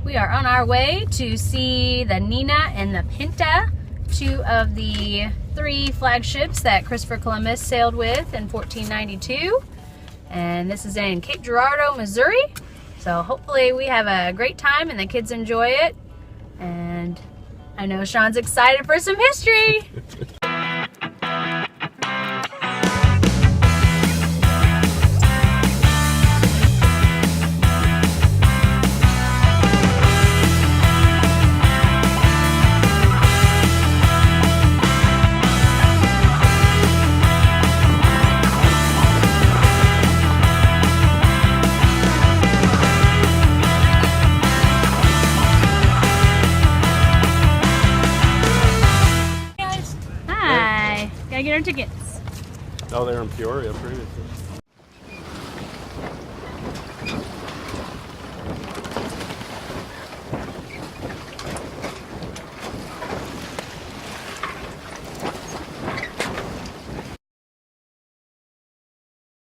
We are on our way to see the Nina and the Pinta, two of the 3 flagships that Christopher Columbus sailed with in 1492. And this is in Cape Girardeau, Missouri. So hopefully we have a great time and the kids enjoy it. And I know Sean's excited for some history. Gotta get our tickets. Oh, they're in Peoria previously.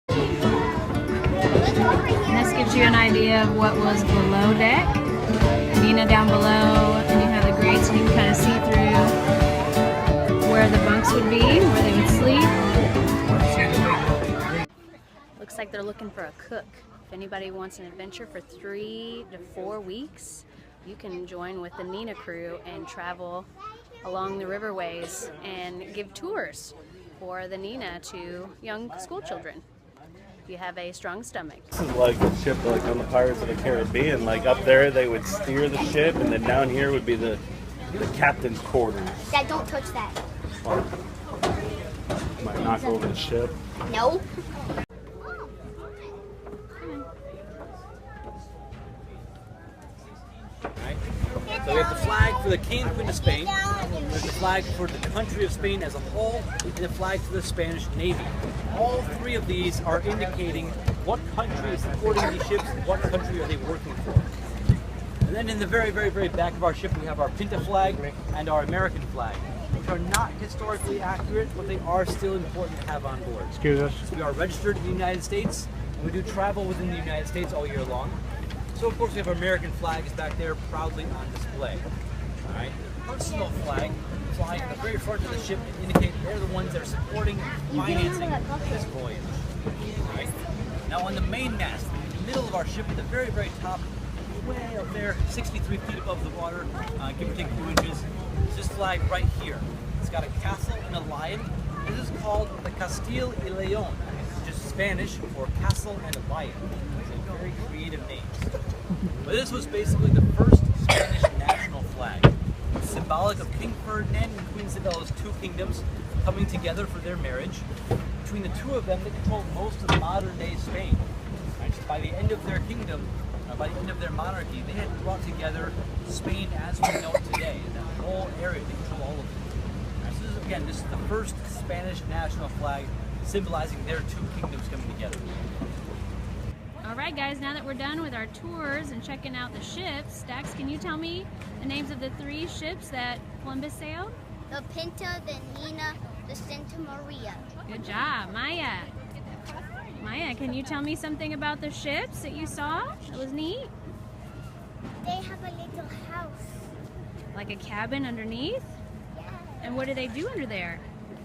And this gives you an idea of what was below deck. Nina down below, and you have the grates, and you can kind of see through where the bunks would be, where they would sleep. Looks like they're looking for a cook. If anybody wants an adventure for 3 to 4 weeks, you can join with the Nina crew and travel along the riverways and give tours for the Nina to young school children. If you have a strong stomach. This is like the ship like on the Pirates of the Caribbean. Like up there they would steer the ship, and then down here would be the captain's quarters. Dad, don't touch that. Might knock over the ship. No. So we have the flag for the King and Queen of Spain, there's the flag for the country of Spain as a whole, and the flag for the Spanish Navy. All 3 of these are indicating what country is supporting these ships and what country are they working for. And then in the very, very, very back of our ship we have our Pinta flag and our American flag, which are not historically accurate, but they are still important to have on board. Excuse us. We are registered in the United States, and we do travel within the United States all year long. So of course we have our American flag is back there proudly on display. Alright, the personal flag flying at the very front of the ship to indicate they're the ones that are supporting and financing this voyage. Alright, now on the mainmast, in the middle of our ship at the very, very top, way up there, 63 feet above the water, give or take 2 inches, is this flag right here. It's got a castle and a lion. This is called the Castile y León, which is Spanish for castle and a lion. It's a very creative name. But this was basically the first Spanish national flag. It's symbolic of King Ferdinand and Queen Isabella's 2 kingdoms coming together for their marriage. Between the 2 of them, they controlled most of modern-day Spain. Right? So by the end of their kingdom, by the end of their monarchy, they had brought together Spain as we know it today. And that whole area, they control all of it. Right? So this is the first Spanish national flag symbolizing their 2 kingdoms coming together. Alright guys, now that we're done with our tours and checking out the ships, Dax, can you tell me the names of the 3 ships that Columbus sailed? The Pinta, the Nina, the Santa Maria. Good job. Maya, can you tell me something about the ships that you saw? That was neat. They have a little house. Like a cabin underneath? Yeah. And what do they do under there?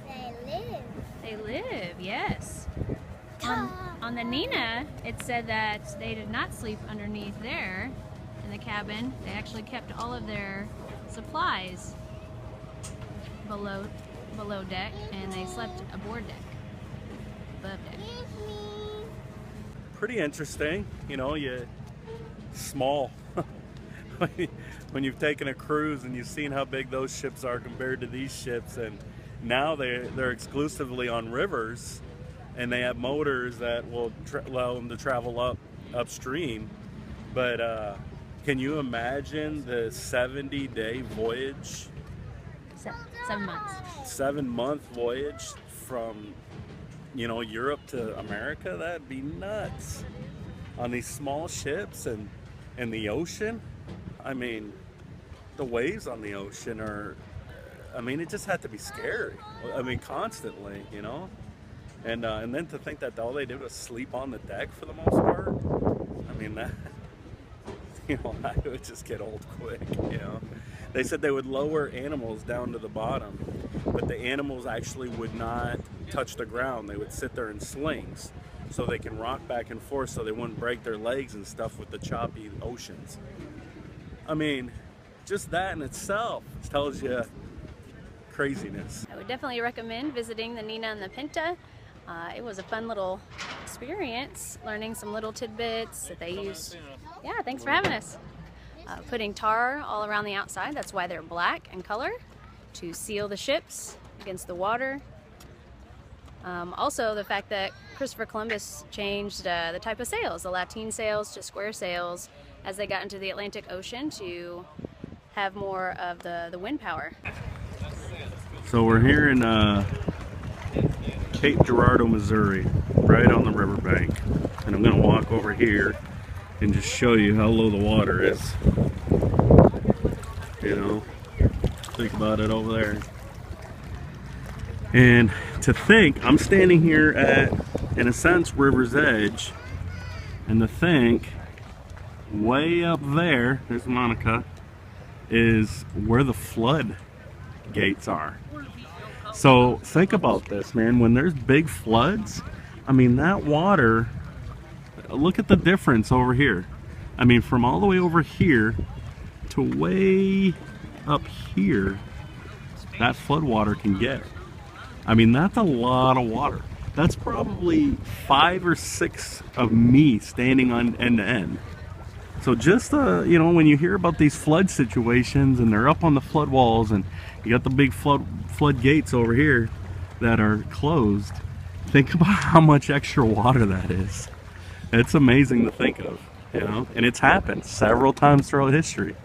They live. They live, yes. On the Nina, it said that they did not sleep underneath there in the cabin. They actually kept all of their supplies below deck, and they slept aboard deck, above deck. Pretty interesting, you know. Small. When you've taken a cruise and you've seen how big those ships are compared to these ships, and now they're exclusively on rivers. And they have motors that will allow them to travel upstream. But can you imagine the 70-day voyage? 7 months. 7-month voyage from, Europe to America? That'd be nuts. On these small ships and in the ocean. I mean, the waves on the ocean are, it just had to be scary. Constantly, And then to think that all they did was sleep on the deck for the most part. you know, it would just get old quick, you know. They said they would lower animals down to the bottom, but the animals actually would not touch the ground. They would sit there in slings so they can rock back and forth so they wouldn't break their legs and stuff with the choppy oceans. I mean, just that in itself tells you craziness. I would definitely recommend visiting the Nina and the Pinta. It was a fun little experience, learning some little tidbits that they use. Yeah, thanks for having us. Putting tar all around the outside, that's why they're black in color, to seal the ships against the water. Also, the fact that Christopher Columbus changed the type of sails, the lateen sails to square sails, as they got into the Atlantic Ocean to have more of the wind power. So we're here in Cape Girardeau, Missouri, right on the riverbank. And I'm going to walk over here and just show you how low the water is. You know, think about it over there. And to think, I'm standing here at, in a sense, river's edge. And to think, way up there, there's Monica, is where the flood gates are. So think about this, man. When there's big floods, I mean, that water, look at the difference over here. I mean, from all the way over here to way up here, that flood water can get. I mean, that's a lot of water. That's probably 5 or 6 of me standing on end to end. So just, you know, when you hear about these flood situations and they're up on the flood walls and you got the big flood gates over here that are closed, think about how much extra water that is. It's amazing to think of, you know, and it's happened several times throughout history.